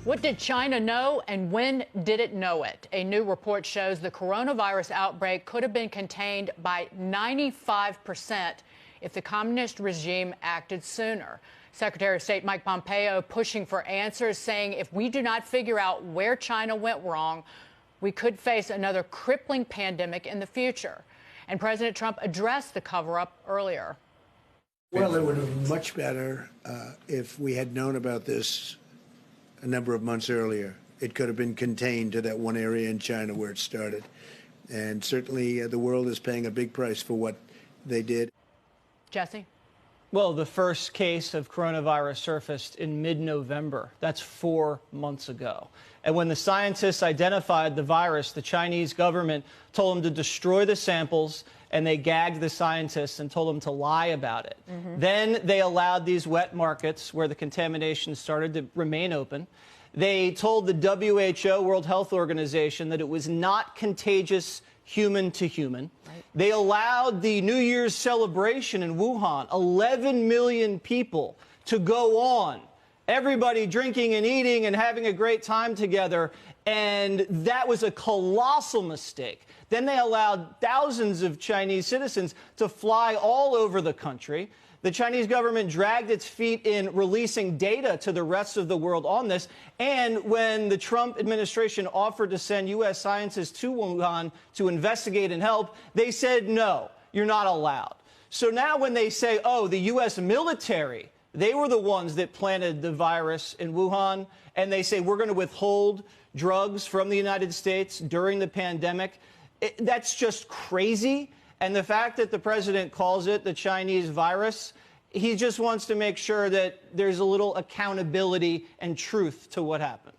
What did China know and when did it know it? A new report shows the coronavirus outbreak could have been contained by 95% if the communist regime acted sooner. Secretary of State Mike Pompeo pushing for answers, saying if we do not figure out where China went wrong, we could face another crippling pandemic in the future. And President Trump addressed the cover-up earlier. Well, it would have been much better if we had known about this a number of months earlier. It could have been contained to that one area in China where it started. And certainly the world is paying a big price for what they did. Jesse? Well, the first case of coronavirus surfaced in mid-November. That's 4 months ago. And when the scientists identified the virus, the Chinese government told them to destroy the samples, and they gagged the scientists and told them to lie about it. Then they allowed these wet markets where the contamination started to remain open. They told the WHO, World Health Organization, that it was not contagious human to human. They allowed the New Year's celebration in Wuhan, 11 million people, to go on. Everybody drinking and eating and having a great time together. And that was a colossal mistake. Then they allowed thousands of Chinese citizens to fly all over the country. The Chinese government dragged its feet in releasing data to the rest of the world on this. And when the Trump administration offered to send U.S. scientists to Wuhan to investigate and help, they said, no, you're not allowed. So now when they say, oh, the U.S. military, they were the ones that planted the virus in Wuhan, and they say we're going to withhold drugs from the United States during the pandemic, that's just crazy. And the fact that the president calls it the Chinese virus, he just wants to make sure that there's a little accountability and truth to what happened.